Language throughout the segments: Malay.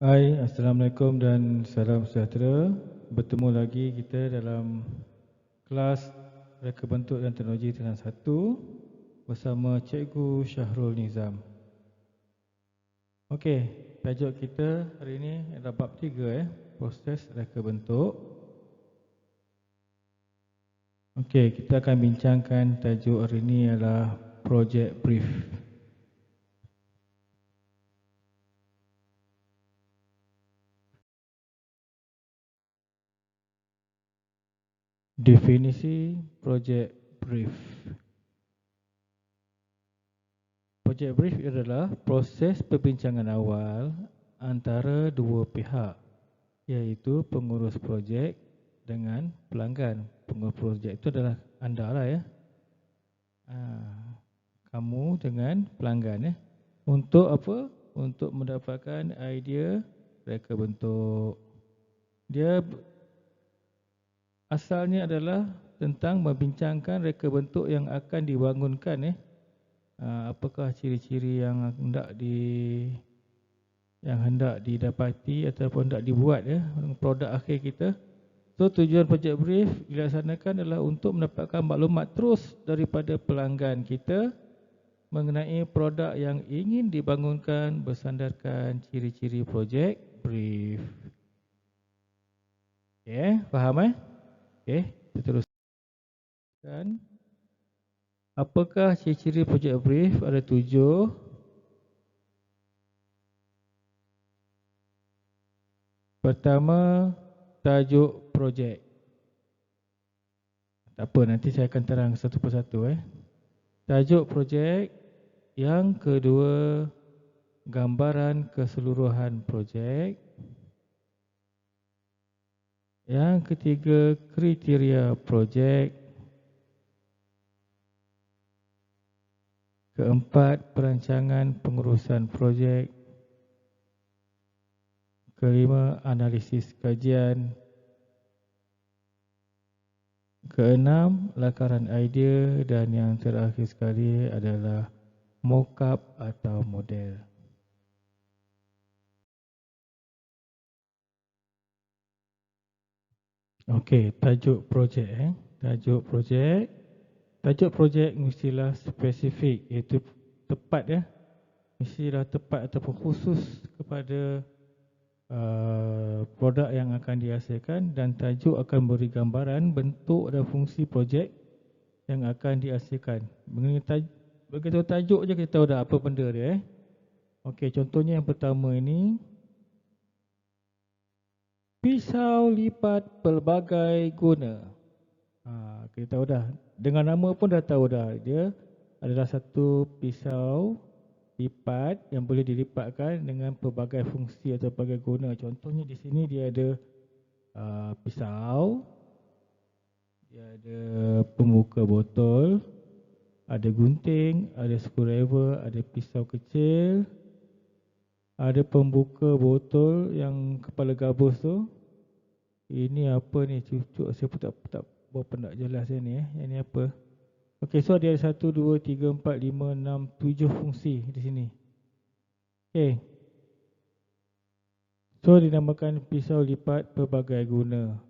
Hai, Assalamualaikum dan salam sejahtera. Bertemu lagi kita dalam kelas Reka Bentuk dan Teknologi Tingkatan 1 bersama Cikgu Syahrul Nizam. Okey, tajuk kita hari ini adalah bab 3, proses reka bentuk. Okey, kita akan bincangkan tajuk hari ini adalah project brief. Definisi project brief. Project brief adalah proses perbincangan awal antara dua pihak, iaitu pengurus projek dengan pelanggan. Pengurus projek itu adalah anda lah ya. Kamu dengan pelanggan ya. Untuk apa? Untuk mendapatkan idea reka bentuk. Dia asalnya adalah tentang membincangkan reka bentuk yang akan dibangunkan ya. Apakah ciri-ciri yang hendak didapati ataupun hendak dibuat ya produk akhir kita. So tujuan project brief dilaksanakan adalah untuk mendapatkan maklumat terus daripada pelanggan kita mengenai produk yang ingin dibangunkan bersandarkan ciri-ciri project brief. Okay, faham Okay, kita teruskan. Apakah ciri-ciri project brief? Ada 7. Pertama, tajuk projek. Tak apa, nanti saya akan terang satu persatu Tajuk projek. Yang kedua, gambaran keseluruhan projek. Yang ketiga, kriteria projek. Keempat, perancangan pengurusan projek. Kelima, analisis kajian. Keenam, lakaran idea. Dan yang terakhir sekali adalah mockup atau model. Okey, tajuk projek Tajuk projek. Tajuk projek mestilah spesifik, iaitu tepat Mestilah tepat ataupun khusus kepada produk yang akan dihasilkan, dan tajuk akan beri gambaran bentuk dan fungsi projek yang akan dihasilkan. Begitu tajuk je kita tahu dah apa benda dia Okey, contohnya yang pertama ini, pisau lipat pelbagai guna. Kita tahu dah, dengan nama pun dah tahu dah, dia adalah satu pisau lipat yang boleh dilipatkan dengan pelbagai fungsi atau pelbagai guna. Contohnya di sini dia ada pisau, dia ada pembuka botol, ada gunting, ada screwdriver, ada pisau kecil, ada pembuka botol yang kepala gabus tu. Ini apa ni, cucuk saya pun tak berapa nak jelas ni Yang ni apa? Okey, so dia ada 1, 2, 3, 4, 5, 6, 7 fungsi di sini. Okey. So dinamakan pisau lipat pelbagai guna.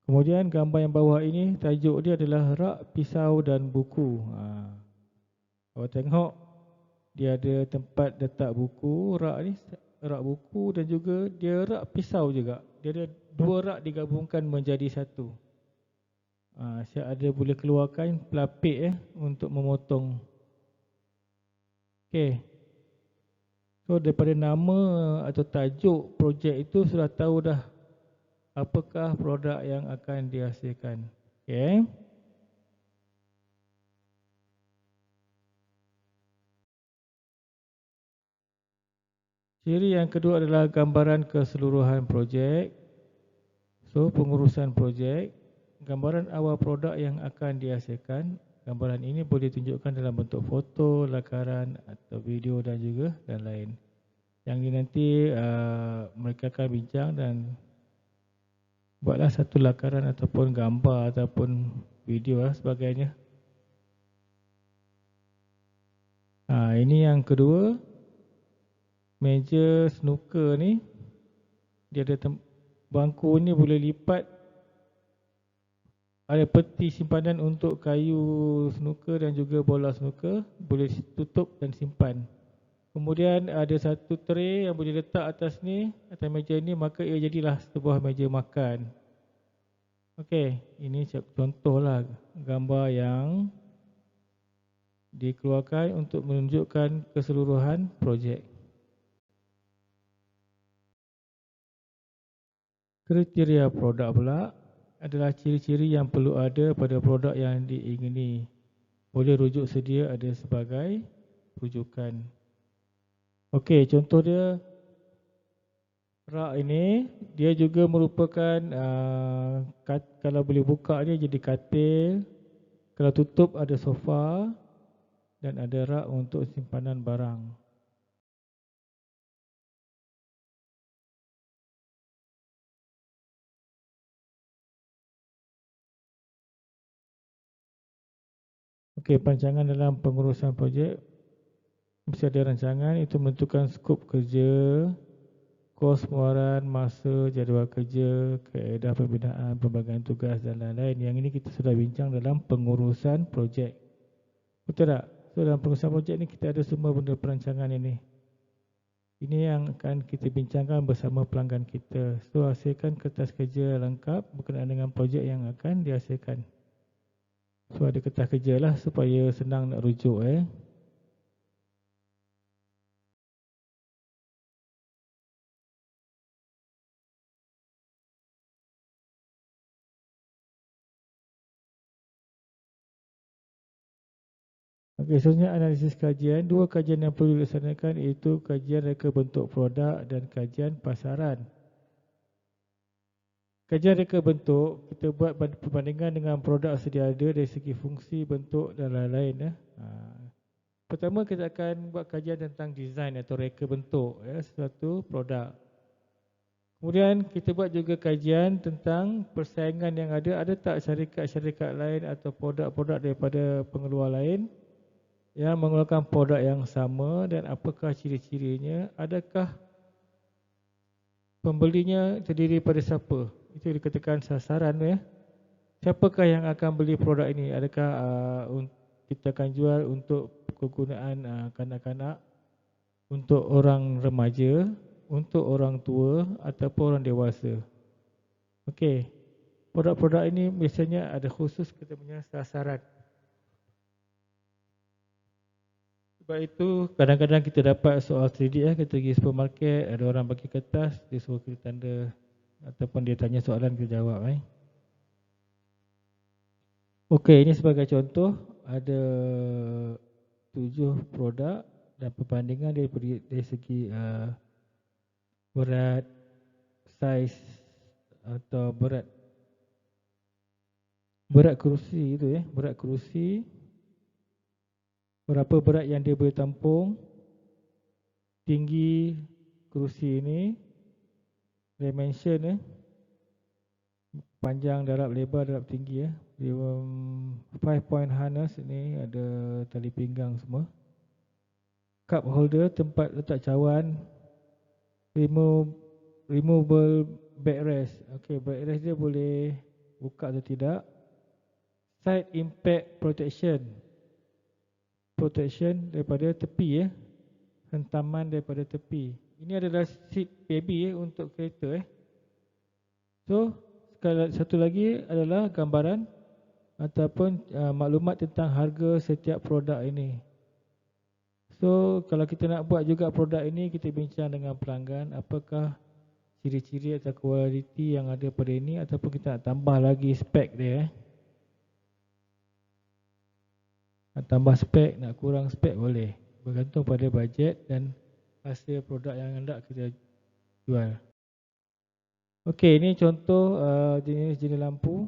Kemudian gambar yang bawah ini, tajuk dia adalah rak pisau dan buku. Kalau tengok, dia ada tempat letak buku, rak buku, dan juga dia rak pisau juga. Dia ada 2 rak digabungkan menjadi satu. Saya ada boleh keluarkan pelapik untuk memotong. Okey. So daripada nama atau tajuk projek itu sudah tahu dah apakah produk yang akan dihasilkan. Okey. Ciri yang kedua adalah gambaran keseluruhan projek. So pengurusan projek, gambaran awal produk yang akan dihasilkan. Gambaran ini boleh tunjukkan dalam bentuk foto, lakaran atau video dan juga dan lain. Yang ini nanti mereka akan bincang dan buatlah satu lakaran ataupun gambar ataupun video sebagainya. Ini yang kedua. Meja snooker ni, dia ada bangku ni boleh lipat. Ada peti simpanan untuk kayu snooker dan juga bola snooker. Boleh tutup dan simpan. Kemudian ada satu tray yang boleh letak atas ni, atas meja ni, maka ia jadilah sebuah meja makan. Okey, ini contohlah gambar yang dikeluarkan untuk menunjukkan keseluruhan projek. Kriteria produk pula adalah ciri-ciri yang perlu ada pada produk yang diingini. Boleh rujuk sedia ada sebagai rujukan. Okey, contoh dia rak ini, dia juga merupakan kalau boleh buka dia jadi katil, kalau tutup ada sofa dan ada rak untuk simpanan barang. Okey, perancangan dalam pengurusan projek mesti ada rancangan, itu menentukan skop kerja, kos pengeluaran, masa, jadual kerja, kaedah pembinaan, pembagian tugas dan lain-lain. Yang ini kita sudah bincang dalam pengurusan projek. Betul tak? So dalam pengurusan projek ni kita ada semua benda perancangan ini. Ini yang akan kita bincangkan bersama pelanggan kita. So hasilkan kertas kerja lengkap berkenaan dengan projek yang akan dihasilkan. So ada kertas kerja lah supaya senang nak rujuk Okey, seterusnya analisis kajian. Dua kajian yang perlu dilaksanakan iaitu kajian reka bentuk produk dan kajian pasaran. Kajian reka bentuk, kita buat perbandingan dengan produk sedia ada dari segi fungsi, bentuk dan lain-lain. Pertama kita akan buat kajian tentang desain atau reka bentuk sesuatu produk. Kemudian kita buat juga kajian tentang persaingan yang ada. Ada tak syarikat-syarikat lain atau produk-produk daripada pengeluar lain yang mengeluarkan produk yang sama dan apakah ciri-cirinya? Adakah pembelinya terdiri pada siapa? Itu dikatakan sasaran Siapakah yang akan beli produk ini? Adakah kita akan jual untuk kegunaan kanak-kanak, untuk orang remaja, untuk orang tua ataupun orang dewasa? Okey. Produk-produk ini biasanya ada khusus kita punya sasaran. Sebab itu kadang-kadang kita dapat soal kredit kita pergi supermarket, ada orang bagi kertas, dia suruh kita tanda ataupun dia tanya soalan kita jawab Okey, ini sebagai contoh ada 7 produk dan perbandingan dari segi berat, saiz atau berat kerusi itu berat kerusi, berapa berat yang dia boleh tampung, tinggi kerusi ini, dimension panjang, darab, lebar, darab tinggi 5-point harness ini ada tali pinggang semua. Cup holder, tempat letak cawan, removable backrest. Okey, backrest dia boleh buka atau tidak. Side impact protection daripada tepi hentaman daripada tepi. Ini adalah seat baby untuk kereta So satu lagi adalah gambaran ataupun maklumat tentang harga setiap produk ini. So kalau kita nak buat juga produk ini, kita bincang dengan pelanggan apakah ciri-ciri atau kualiti yang ada pada ini, ataupun kita nak tambah lagi spek dia Nak tambah spek, nak kurang spek boleh, bergantung pada bajet dan hasil produk yang hendak kita jual. Okey, ini contoh jenis-jenis lampu.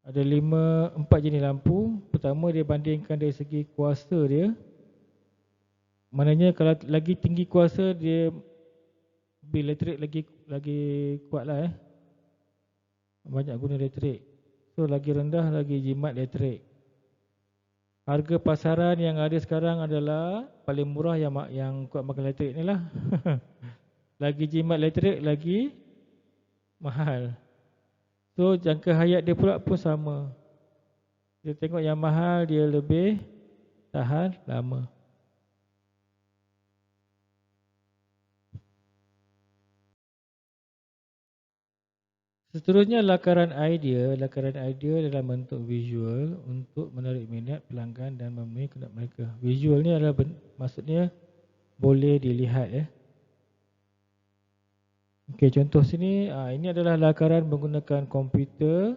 Ada 4 jenis lampu. Pertama dia bandingkan dari segi kuasa dia. Maknanya kalau lagi tinggi kuasa dia bil elektrik lagi kuatlah banyak guna elektrik. So lagi rendah lagi jimat elektrik. Harga pasaran yang ada sekarang adalah paling murah yang kuat makan elektrik ni lah. Lagi jimat elektrik lagi mahal. So jangka hayat dia pula pun sama. Kita tengok yang mahal dia lebih tahan lama. Seterusnya lakaran idea. Lakaran idea dalam bentuk visual untuk menarik minat pelanggan dan memenuhi kehendak mereka. Visual ni adalah maksudnya boleh dilihat ya. Okey, contoh sini ini adalah lakaran menggunakan komputer.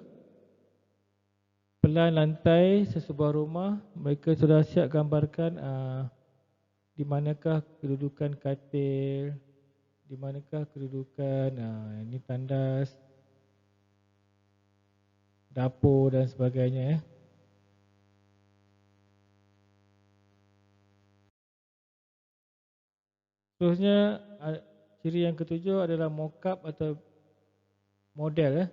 Pelan lantai sesebuah rumah, mereka sudah siap gambarkan di manakah kedudukan katil, di manakah kedudukan ini tandas, dapur dan sebagainya ya. Seterusnya ciri yang ketujuh adalah mock-up atau model ya.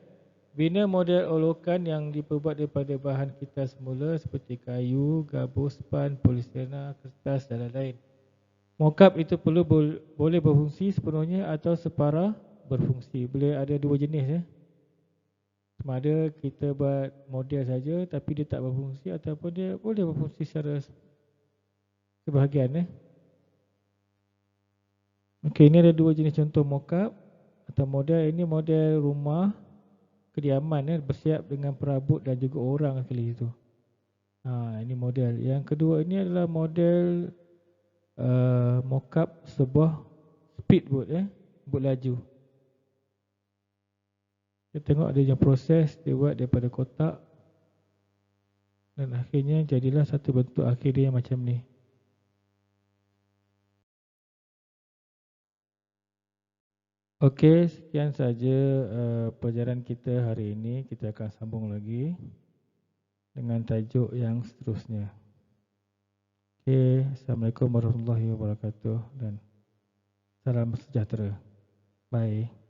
Bina model olokan yang diperbuat daripada bahan kita semula seperti kayu, gabus, span, polistirena, kertas dan lain-lain. Mock-up itu boleh berfungsi sepenuhnya atau separah berfungsi. Boleh ada dua jenis ya. Sama ada kita buat model saja tapi dia tak berfungsi ataupun dia boleh berfungsi secara sebahagian ya. Okey, ini ada dua jenis contoh mock-up atau model. Ini model rumah kediaman ya, bersiap dengan perabot dan juga orang sekali itu. Ini model. Yang kedua ini adalah model mock-up sebuah speedboat ya, bot laju. Kita tengok ada yang proses dia buat daripada kotak dan akhirnya jadilah satu bentuk akhir dia macam ni. Okey, sekian saja pelajaran kita hari ini. Kita akan sambung lagi dengan tajuk yang seterusnya. Okey, Assalamualaikum warahmatullahi wabarakatuh dan salam sejahtera. Bye.